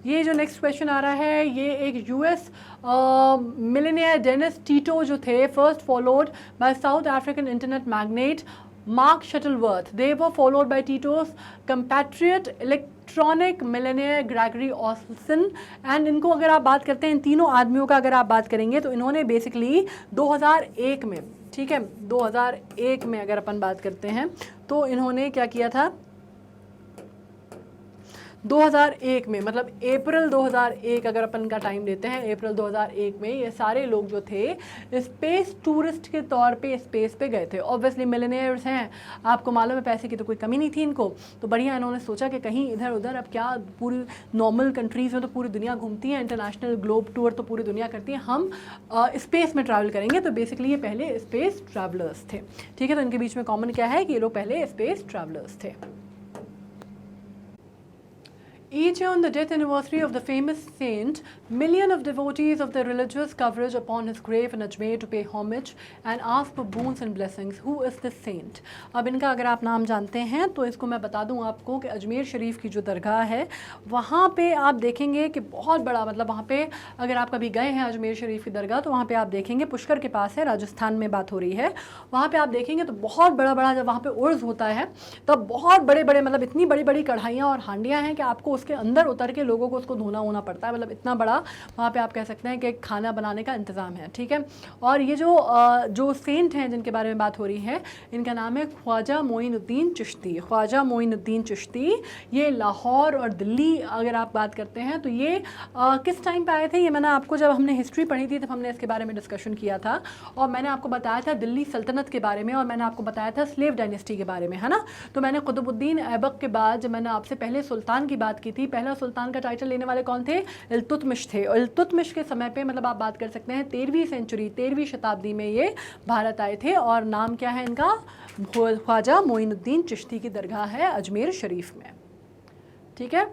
ये जो नेक्स्ट क्वेश्चन आ रहा है ये एक US मिलियनेयर डेनिस टीटो जो थे, first followed by South African internet magnate Mark Shuttleworth. They were followed by Tito's compatriot electronic millionaire Gregory Olsen. And इनको अगर आप बात करते हैं, इन तीनों आदमियों का अगर आप बात करेंगे तो इन्होंने बेसिकली 2001 में, ठीक है, 2001 में अगर अपन बात करते हैं तो इन्होंने क्या किया था, 2001 में, मतलब अप्रैल 2001 अगर अपन का टाइम लेते हैं, अप्रैल 2001 में ये सारे लोग जो थे स्पेस टूरिस्ट के तौर पे स्पेस पे गए थे। ऑब्वियसली मिलियनेयर्स हैं, आपको मालूम है पैसे की तो कोई कमी नहीं थी इनको, तो बढ़िया इन्होंने सोचा कि कहीं इधर उधर, अब क्या पूरी नॉर्मल कंट्रीज़ में तो पूरी दुनिया घूमती है, इंटरनेशनल ग्लोब टूर तो पूरी दुनिया करती है, हम स्पेस में ट्रैवल करेंगे। तो बेसिकली ये पहले स्पेस ट्रैवलर्स थे, ठीक है। तो इनके बीच में कॉमन क्या है कि ये लोग पहले स्पेस ट्रैवलर्स थे। Each year on the death anniversary of the famous saint, millions of devotees of the religious coverage upon his grave in Ajmer to pay homage and ask for boons and blessings. Who is this saint? अब इनका अगर आप नाम जानते हैं तो इसको मैं बता दूं आपको कि अजमेर शरीफ की जो दरगाह है वहाँ पे आप देखेंगे कि बहुत बड़ा, मतलब वहाँ पे अगर आप कभी गए हैं अजमेर शरीफ की दरगाह तो वहाँ पे आप देखेंगे, पुष्कर के पास है, राजस्थान में बात हो रही है, वहाँ पे आप देखेंगे तो बहुत बड़ा बड़ा जब वहाँ पे उर्स होता है तब बहुत बड़े बड़े, मतलब इतनी बड़ी बड़ी कढ़ाइयाँ और हांडियाँ हैं कि आपको उसके अंदर उतर के लोगों को उसको धोना होना पड़ता है। मतलब इतना बड़ा वहाँ पे आप कह सकते हैं कि खाना बनाने का इंतज़ाम है, ठीक है। और ये जो सेंट हैं जिनके बारे में बात हो रही है, इनका नाम है ख्वाजा मोइनुद्दीन चिश्ती। ख्वाजा मोइनुद्दीन चिश्ती, ये लाहौर और दिल्ली अगर आप बात करते हैं तो ये किस टाइम पे आए थे, ये मैंने आपको जब हमने हिस्ट्री पढ़ी थी तब हमने इसके बारे में डिस्कशन किया था, और मैंने आपको बताया था दिल्ली सल्तनत के बारे में, और मैंने आपको बताया था स्लेव डायनेस्टी के बारे में, है ना। तो मैंने कुतुबुद्दीन ऐबक के बाद जब मैंने आपसे पहले सुल्तान की बात की थी, पहला सुल्तान का टाइटल लेने वाले कौन थे, इल्तुतमिश थे। और इल्तुतमिश के समय पे, मतलब आप बात कर सकते हैं 13वीं सेंचुरी, 13वीं शताब्दी में ये भारत आए थे, और नाम क्या है इनका, ख्वाजा मोइनुद्दीन चिश्ती की दरगाह है अजमेर शरीफ में, ठीक है।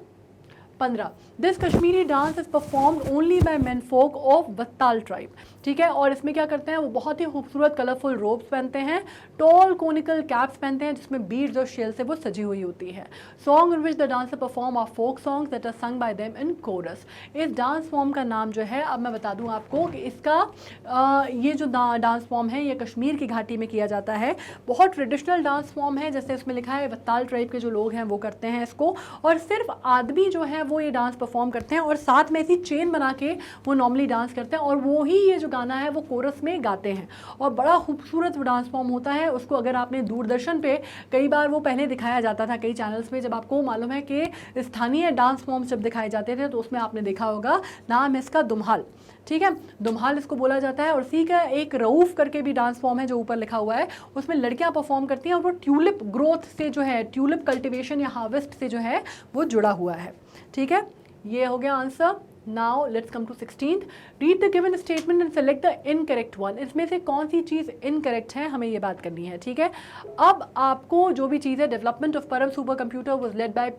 15 this Kashmiri dance is performed only by men folk of Wattal tribe, ठीक है। और इसमें क्या करते हैं, वो बहुत ही खूबसूरत कलरफुल रोब्स पहनते हैं, टॉल कोनिकल कैप्स पहनते हैं जिसमें बीड्स और शेल से वो सजी हुई होती है। Song in which the dancer perform are folk songs that are sung by them in chorus. इस डांस फॉर्म का नाम जो है, अब मैं बता दूं आपको कि इसका ये जो डांस फॉर्म है ये कश्मीर की घाटी में किया जाता है। बहुत ट्रेडिशनल डांस फॉर्म है, जैसे इसमें लिखा है वत्ताल ट्राइब के जो लोग हैं वो करते हैं इसको, और सिर्फ आदमी जो है वो ये डांस परफॉर्म करते हैं, और साथ में ऐसी चेन बना के वो नॉर्मली डांस करते हैं, और वो ही ये जो गाना है वो कोरस में गाते हैं, और बड़ा खूबसूरत वो डांस फॉर्म होता है। उसको अगर आपने दूरदर्शन पे कई बार वो पहले दिखाया जाता था कई चैनल्स पे, जब आपको मालूम है कि स्थानीय डांस फॉर्म्स जब दिखाए जाते थे तो उसमें आपने देखा होगा, नाम है इसका दुम्हाल, ठीक है। दुम्हाल इसको बोला जाता है। और इसी का एक रऊफ करके भी डांस फॉर्म है जो ऊपर लिखा हुआ है, उसमें लड़कियां परफॉर्म करती हैं, और वो ट्यूलिप ग्रोथ से जो है, ट्यूलिप कल्टिवेशन या हार्वेस्ट से जो है वो जुड़ा हुआ है, ठीक है। ये हो गया answer. Now let's come to 16th. Read the given statement and select the incorrect one. इसमें से कौन सी चीज़ इनकरेक्ट है हमें ये बात करनी है, ठीक है। अब आपको जो भी चीज़ है, डेवलपमेंट ऑफ परम super computer was led by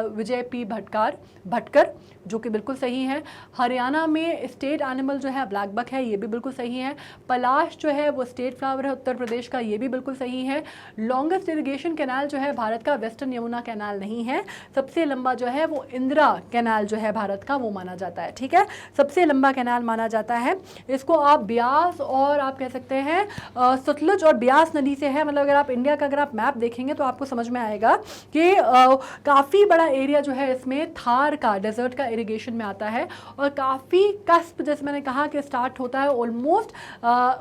Vijay P Bhatkar, जो कि बिल्कुल सही है। हरियाणा में स्टेट एनिमल जो है ब्लैक बक है, ये भी बिल्कुल सही है। पलाश जो है वो स्टेट फ्लावर है उत्तर प्रदेश का, ये भी बिल्कुल सही है। लॉन्गेस्ट इरिगेशन कैनाल जो है भारत का वेस्टर्न यमुना कैनाल नहीं है। सबसे लंबा जो है वो इंदिरा कैनाल जो है भारत का, वो माना जाता है, ठीक है। सबसे लंबा कैनाल माना जाता है इसको। आप ब्यास और आप कह सकते हैं सतलुज और ब्यास नदी से है, मतलब अगर आप इंडिया का अगर आप मैप देखेंगे तो आपको समझ में आएगा कि काफ़ी बड़ा एरिया जो है इसमें थार का, डेजर्ट का इरिगेशन में आता है, और काफ़ी कस्प, जैसे मैंने कहा कि स्टार्ट होता है ऑलमोस्ट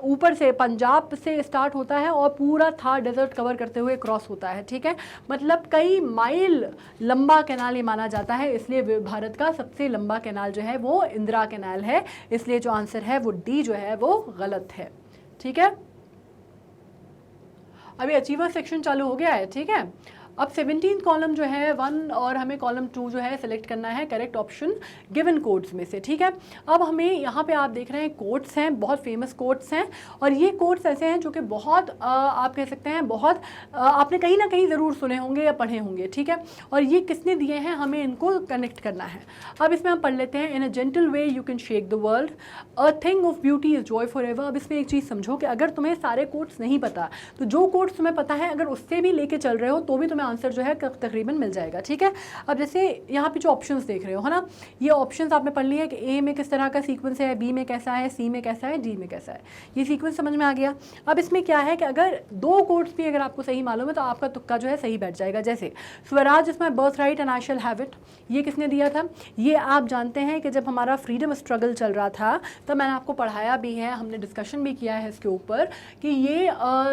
ऊपर से, पंजाब से स्टार्ट होता है और पूरा थार डेजर्ट कवर करते हुए क्रॉस होता है, ठीक है। मतलब कई माइल लंबा कैनाल ये माना जाता है, इसलिए भारत का सबसे लंबा कैनाल जो है वो इंदिरा कैनाल है, इसलिए जो आंसर है वो डी जो है वो गलत है, ठीक है। अभी अचीवर सेक्शन चालू हो गया है, ठीक है। अब 17 कॉलम जो है 1 और हमें कॉलम 2 जो है सेलेक्ट करना है करेक्ट ऑप्शन गिवन कोड्स में से, ठीक है। अब हमें यहाँ पे आप देख रहे हैं कोट्स हैं, बहुत फेमस कोट्स हैं, और ये कोट्स ऐसे हैं जो कि बहुत आप कह सकते हैं बहुत आपने कहीं ना कहीं ज़रूर सुने होंगे या पढ़े होंगे, ठीक है। और ये किसने दिए हैं, हमें इनको कनेक्ट करना है। अब इसमें हम पढ़ लेते हैं। In a gentle way you can shake the world, a thing of beauty is joy forever. अब इसमें एक चीज़ समझो कि अगर तुम्हें सारे कोट्स नहीं पता तो जो कोट्स तुम्हें पता है अगर उससे भी लेके चल रहे हो तो भी तुम्हें आंसर जो है तकरीबन मिल जाएगा, ठीक है। अब जैसे यहाँ पे जो ऑप्शंस देख रहे हो, है ना, ये ऑप्शंस आपने पढ़ लिए कि ए में किस तरह का सीक्वेंस है, बी में कैसा है, सी में कैसा है, डी में कैसा है, ये सीक्वेंस समझ में आ गया। अब इसमें क्या है कि अगर दो कोट्स भी अगर आपको सही मालूम है तो आपका तुक्का जो है सही बैठ जाएगा। जैसे Swaraj is my birth right and I shall have it, ये किसने दिया था, ये आप जानते हैं कि जब हमारा फ्रीडम स्ट्रगल चल रहा था तब मैंने आपको पढ़ाया भी है, हमने डिस्कशन भी किया है इसके ऊपर कि ये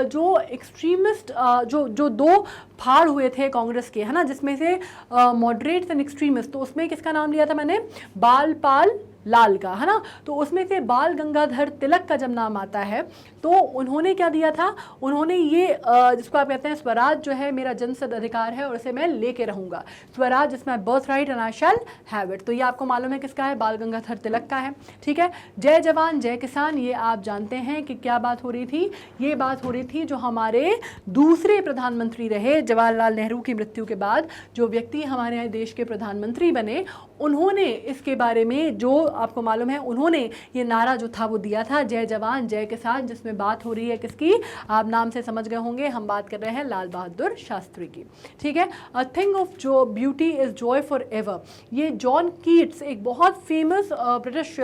जो एक्सट्रीमिस्ट जो दो फाड़ हुए हुए थे कांग्रेस के, है ना, जिसमें से मॉडरेट्स एंड एक्सट्रीमिस्ट, तो उसमें किसका नाम लिया था मैंने, बालपाल लाल का, है ना। तो उसमें से बाल गंगाधर तिलक का जब नाम आता है तो उन्होंने क्या दिया था, उन्होंने ये जिसको आप कहते हैं स्वराज जो है मेरा जन्मसिद्ध अधिकार है और उसे मैं लेके रहूंगा, Swaraj is my birth right and I shall have it. तो ये आपको मालूम है किसका है, बाल गंगाधर तिलक का है, ठीक है। जय जवान जय किसान, ये आप जानते हैं कि क्या बात हो रही थी, ये बात हो रही थी जो हमारे दूसरे प्रधानमंत्री रहे जवाहरलाल नेहरू की मृत्यु के बाद, जो व्यक्ति हमारे यहाँ देश के प्रधानमंत्री बने, उन्होंने इसके बारे में जो आपको मालूम है, उन्होंने ये नारा जो था वो दिया था, जय जवान जय किसान, जिसमें बात हो रही है किसकी, आप नाम से समझ गए होंगे, हम बात कर रहे हैं लाल बहादुर शास्त्री की, ठीक है। अ थिंग ऑफ जो beauty is Joy for ever, ये जॉन कीट्स एक बहुत फेमस ब्रिटिश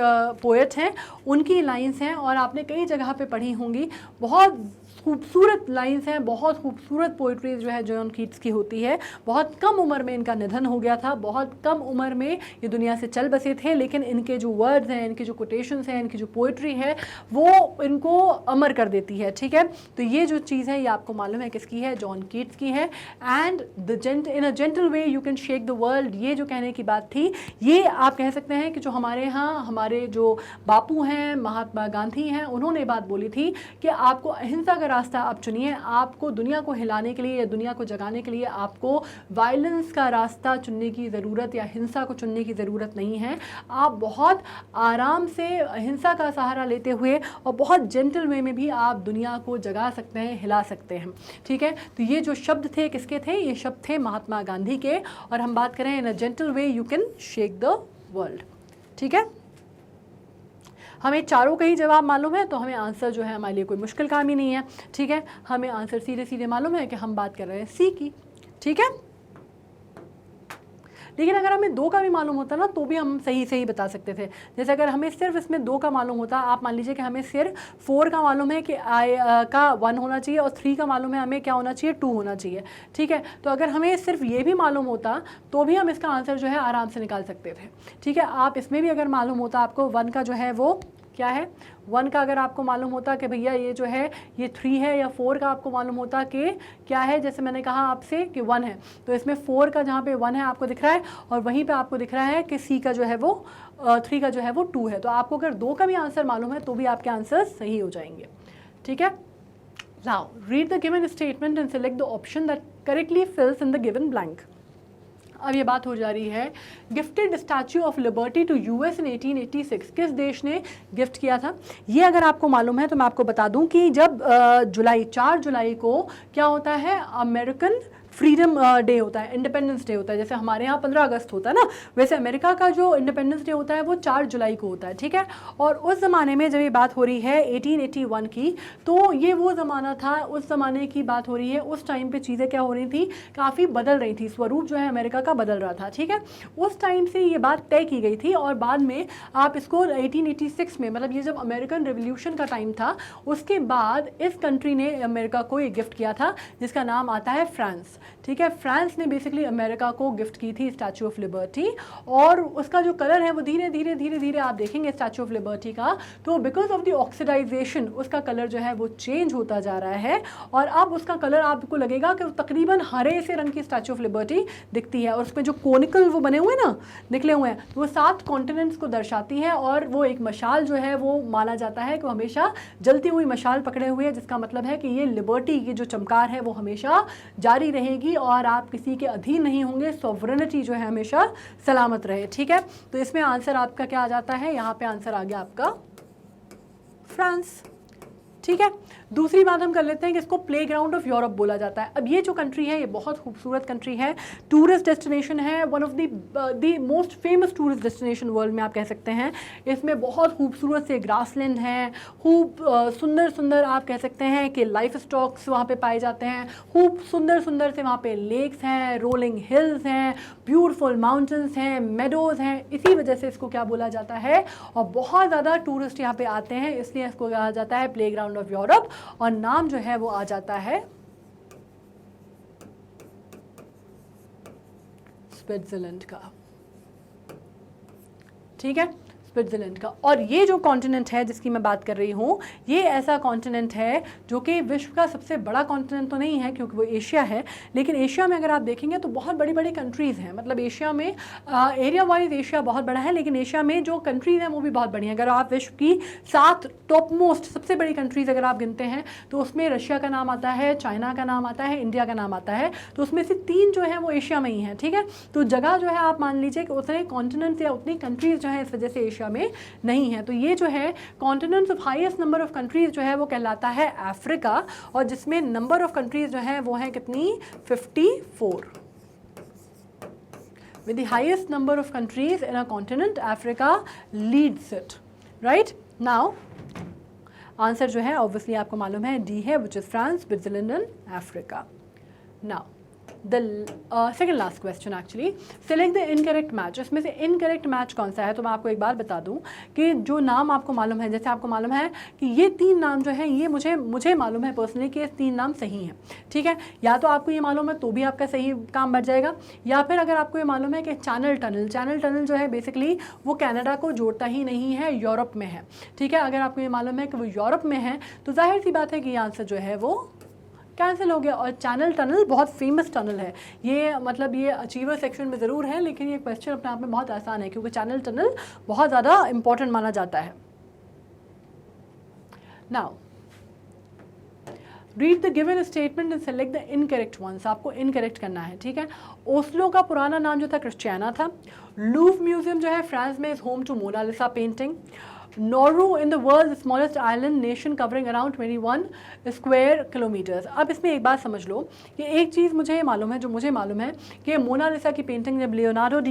पोएट हैं, उनकी लाइन्स हैं और आपने कई जगह पे पढ़ी होंगी, बहुत खूबसूरत लाइन्स हैं, बहुत खूबसूरत पोइट्री जो है जॉन कीट्स की होती है। बहुत कम उम्र में इनका निधन हो गया था, बहुत कम उम्र में ये दुनिया से चल बसे थे, लेकिन इनके जो वर्ड्स हैं, इनके जो कोटेशंस हैं, इनकी जो पोइट्री है वो इनको अमर कर देती है, ठीक है। तो ये जो चीज़ है ये आपको मालूम है किसकी है, जॉन कीट्स की है। And in a gentle way you can shake the world, ये जो कहने की बात थी, ये आप कह सकते हैं कि जो हमारे यहाँ हमारे जो बापू हैं महात्मा गांधी हैं, उन्होंने बात बोली थी कि आपको अहिंसा का रास्ता आप चुनिए, आपको दुनिया को हिलाने के लिए या दुनिया को जगाने के लिए आपको वायलेंस का रास्ता चुनने की ज़रूरत या हिंसा को चुनने की ज़रूरत नहीं है। आप बहुत आराम से अहिंसा का सहारा लेते हुए और बहुत जेंटल वे में भी आप दुनिया को जगा सकते हैं, हिला सकते हैं, ठीक है। तो ये जो शब्द थे किसके थे, ये शब्द थे महात्मा गांधी के, और हम बात करें in a gentle way you can shake the world, ठीक है। हमें चारों का ही जवाब मालूम है तो हमें आंसर जो है हमारे लिए कोई मुश्किल काम ही नहीं है, ठीक है। हमें आंसर सीधे सीधे मालूम है कि हम बात कर रहे हैं सी की, ठीक है। लेकिन अगर हमें 2 का भी मालूम होता ना तो भी हम सही सही बता सकते थे। जैसे अगर हमें सिर्फ इसमें 2 का मालूम होता, आप मान लीजिए कि हमें सिर्फ 4 का मालूम है कि आई का 1 होना चाहिए और 3 का मालूम है हमें क्या होना चाहिए, 2 होना चाहिए, ठीक है। तो अगर हमें सिर्फ ये भी मालूम होता तो भी हम इसका आंसर जो है आराम से निकाल सकते थे, ठीक है। आप इसमें भी अगर मालूम होता आपको 1 का जो है वो क्या है, 1 का अगर आपको मालूम होता कि भैया ये जो है ये 3 है, या 4 का आपको मालूम होता कि क्या है, जैसे मैंने कहा आपसे कि 1 है, तो इसमें 4 का जहाँ पे 1 है आपको दिख रहा है और वहीं पे आपको दिख रहा है कि सी का जो है वो 3 का जो है वो 2 है। तो आपको अगर 2 का भी आंसर मालूम है तो भी आपके आंसर सही हो जाएंगे, ठीक है। Now read the given statement and select the option that correctly fills in the given blank. अब ये बात हो जा रही है, gifted Statue of Liberty to US in 1886, किस देश ने गिफ्ट किया था। ये अगर आपको मालूम है तो मैं आपको बता दूं कि जब 4 जुलाई को क्या होता है, अमेरिकन फ्रीडम डे होता है, इंडिपेंडेंस डे होता है। जैसे हमारे यहाँ 15 अगस्त होता है ना, वैसे अमेरिका का जो इंडिपेंडेंस डे होता है वो 4 जुलाई को होता है, ठीक है। और उस ज़माने में जब ये बात हो रही है 1881 की, तो ये वो ज़माना था, उस ज़माने की बात हो रही है। उस टाइम पे चीज़ें क्या हो रही थी, काफ़ी बदल रही थी, स्वरूप जो है अमेरिका का बदल रहा था, ठीक है। उस टाइम से ये बात तय की गई थी और बाद में आप इसको 1886 में, मतलब ये जब अमेरिकन रिवोल्यूशन का टाइम था, उसके बाद इस कंट्री ने अमेरिका को ये गिफ्ट किया था जिसका नाम आता है फ्रांस, ठीक है। फ्रांस ने बेसिकली अमेरिका को गिफ्ट की थी स्टैचू ऑफ लिबर्टी, और उसका जो कलर है वो धीरे धीरे धीरे धीरे आप देखेंगे स्टैचू ऑफ लिबर्टी का, तो बिकॉज ऑफ द ऑक्सीडाइजेशन उसका कलर जो है वो चेंज होता जा रहा है और अब उसका कलर आपको लगेगा कि तकरीबन हरे से रंग की स्टैचू ऑफ लिबर्टी दिखती है। और उसमें जो कोनिकल वो बने हुए ना, निकले हुए हैं, तो वो 7 कॉन्टिनेंट्स को दर्शाती है और वो एक मशाल जो है वो माना जाता है कि वो हमेशा जलती हुई मशाल पकड़े हुए है, जिसका मतलब है कि ये लिबर्टी की जो चमकार है वो हमेशा जारी रहेगी और आप किसी के अधीन नहीं होंगे, सॉवरेनिटी जो है हमेशा सलामत रहे, ठीक है। तो इसमें आंसर आपका क्या आ जाता है, यहाँ पे आंसर आ गया आपका फ्रांस, ठीक है। दूसरी बात हम कर लेते हैं कि इसको प्ले ग्राउंड ऑफ यूरोप बोला जाता है। अब ये जो कंट्री है ये बहुत खूबसूरत कंट्री है, टूरिस्ट डेस्टिनेशन है, one of the most famous tourist destination world में आप कह सकते हैं। इसमें बहुत खूबसूरत से ग्रासलैंड हैं, खूब सुंदर सुंदर आप कह सकते हैं कि लाइफ स्टॉक्स वहाँ पे पाए जाते हैं, खूब सुंदर सुंदर से वहाँ पे लेक्स हैं, रोलिंग हिल्स हैं, ब्यूटीफुल माउंटेन्स हैं, मेडोज़ हैं। इसी वजह से इसको क्या बोला जाता है, और बहुत ज़्यादा टूरिस्ट यहाँ पे आते हैं, इसलिए इसको कहा जाता है प्ले ग्राउंड ऑफ यूरोप, और नाम जो है वो आ जाता है स्विट्जरलैंड का, ठीक है। स्विट्ज़रलैंड का। और ये जो कॉन्टिनेंट है जिसकी मैं बात कर रही हूँ, ये ऐसा कॉन्टिनेंट है जो कि विश्व का सबसे बड़ा कॉन्टिनेंट तो नहीं है क्योंकि वो एशिया है, लेकिन एशिया में अगर आप देखेंगे तो बहुत बड़ी बड़ी कंट्रीज़ हैं। मतलब एशिया में एरिया वाइज एशिया बहुत बड़ा है, लेकिन एशिया में जो कंट्रीज़ हैं वो भी बहुत बड़ी हैं। अगर आप विश्व की 7 टॉप मोस्ट सबसे बड़ी कंट्रीज़ अगर आप गिनते हैं तो उसमें रशिया का नाम आता है, चाइना का नाम आता है, इंडिया का नाम आता है। तो उसमें से 3 जो है वो एशिया में ही हैं, ठीक है। तो जगह जो है आप मान लीजिए कि उतने कॉन्टिनेंट्स या उतनी कंट्रीज़ जो है इस वजह से एशिया में नहीं है। तो ये जो है continents of highest number of countries जो है वो कहलाता है अफ्रीका, और जिसमें नंबर ऑफ कंट्रीज़ जो है वो है कितनी, 54। With the highest number of countries in a continent, Africa leads it. Right? Now, answer जो है ऑब्वियसली आपको मालूम है डी है, which is France, Switzerland and Africa. Now the second last question actually, select the incorrect match. इसमें से incorrect match कौन सा है? तो मैं आपको एक बार बता दूं कि जो नाम आपको मालूम है, जैसे आपको मालूम है कि ये 3 नाम जो हैं ये मुझे मालूम है पर्सनली कि ये 3 नाम सही हैं, ठीक है। या तो आपको ये मालूम है तो भी आपका सही काम बढ़ जाएगा, या फिर अगर आपको ये मालूम है कि चैनल टनल जो है बेसिकली वो कनाडा को जोड़ता ही नहीं है, यूरोप में है, ठीक है। अगर आपको ये मालूम है कि वो यूरोप में है तो जाहिर सी बात है कि ये आंसर जो है वो कैंसिल हो गया। और चैनल टनल बहुत फेमस टनल है, ये मतलब ये अचीवर सेक्शन में ज़रूर है, लेकिन ये क्वेश्चन अपने आप में बहुत आसान है क्योंकि चैनल टनल बहुत ज़्यादा इंपॉर्टेंट माना जाता है। Now read the given statement and select the incorrect ones. आपको इनकरेक्ट करना है, ठीक है। ओस्लो का पुराना नाम जो था क्रिश्चियाना था। लूव म्यूजियम जो है फ्रांस में is home to Mona Lisa painting. Nauru in the world smallest island nation covering around 21 square kilometres. अब इसमें एक बात समझ लो कि एक चीज़ मुझे मालूम है, जो मुझे मालूम है कि मोनालिसा की पेंटिंग जब लियोनार्डो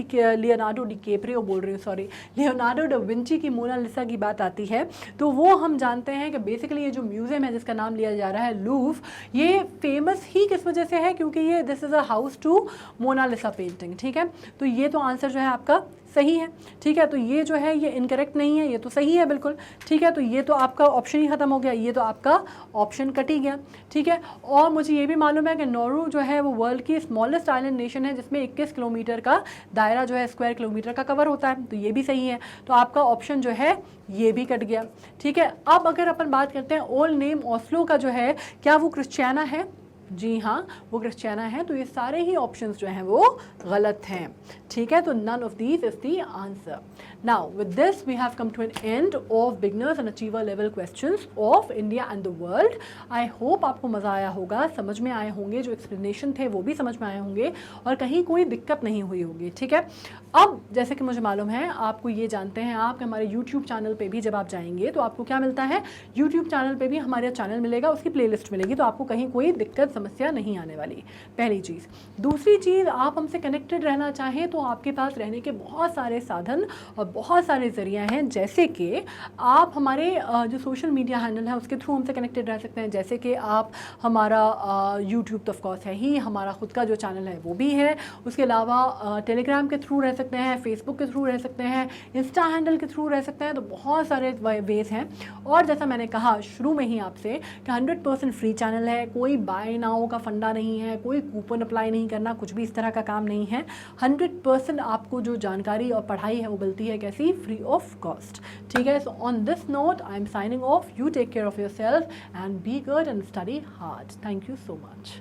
दा विंची की मोनालिसा की बात आती है तो वो हम जानते हैं कि बेसिकली ये जो म्यूज़ियम है जिसका नाम लिया जा रहा है लूव, ये फेमस ही किस वजह से है, क्योंकि ये this is a house to Mona Lisa painting, ठीक है। तो ये तो आंसर जो है आपका सही है, ठीक है। तो ये जो है ये इनकरेक्ट नहीं है, ये तो सही है बिल्कुल, ठीक है। तो ये तो आपका ऑप्शन ही ख़त्म हो गया, ये तो आपका ऑप्शन कट ही गया, ठीक है। और मुझे ये भी मालूम है कि नॉरू जो है वो वर्ल्ड की स्मॉलेस्ट आइलैंड नेशन है जिसमें 21 किलोमीटर का दायरा जो है स्क्वायर किलोमीटर का कवर होता है, तो ये भी सही है। तो आपका ऑप्शन जो है ये भी कट गया, ठीक है। अब अगर अपन बात करते हैं ओल्ड नेम ओस्लो का जो है, क्या वो क्रिश्चियाना है? जी हाँ, वो क्रिश्चियाना है। तो ये सारे ही ऑप्शंस जो हैं वो गलत हैं, ठीक है। तो none of these is the answer. Now with this we have come to an end of beginners and achiever level questions of India and the world. I hope आपको मज़ा आया होगा, समझ में आए होंगे, जो एक्सप्लेनेशन थे वो भी समझ में आए होंगे और कहीं कोई दिक्कत नहीं हुई होगी, ठीक है। अब जैसे कि मुझे मालूम है आपको ये जानते हैं, आप हमारे यूट्यूब चैनल पे भी जब आप जाएंगे तो आपको क्या मिलता है, यूट्यूब चैनल पे भी हमारा चैनल मिलेगा, उसकी प्लेलिस्ट मिलेगी, तो आपको कहीं कोई दिक्कत समस्या नहीं आने वाली, पहली चीज़। दूसरी चीज़, आप हमसे कनेक्टेड रहना चाहें तो आपके पास रहने के बहुत सारे साधन और बहुत सारे ज़रिए हैं, जैसे कि आप हमारे जो सोशल मीडिया हैंडल है उसके थ्रू हमसे कनेक्टेड रह सकते हैं। जैसे कि आप हमारा यूट्यूब तो ऑफकोर्स है ही, हमारा ख़ुद का जो चैनल है वो भी है, उसके अलावा टेलीग्राम के थ्रू रह सकते हैं, फेसबुक के थ्रू रह सकते हैं, इंस्टा हैंडल के थ्रू रह सकते हैं, तो बहुत सारे वेज़ हैं। और जैसा मैंने कहा शुरू में ही आपसे कि 100% फ्री चैनल है, कोई बाय नाउ का फंडा नहीं है, कोई कूपन अप्लाई नहीं करना, कुछ भी इस तरह का काम नहीं है। 100% आपको जो जानकारी और पढ़ाई है वो मिलती है कैसी, फ्री ऑफ कॉस्ट, ठीक है। So on this note I am signing off, you take care of yourself and be good and study hard. Thank you so much.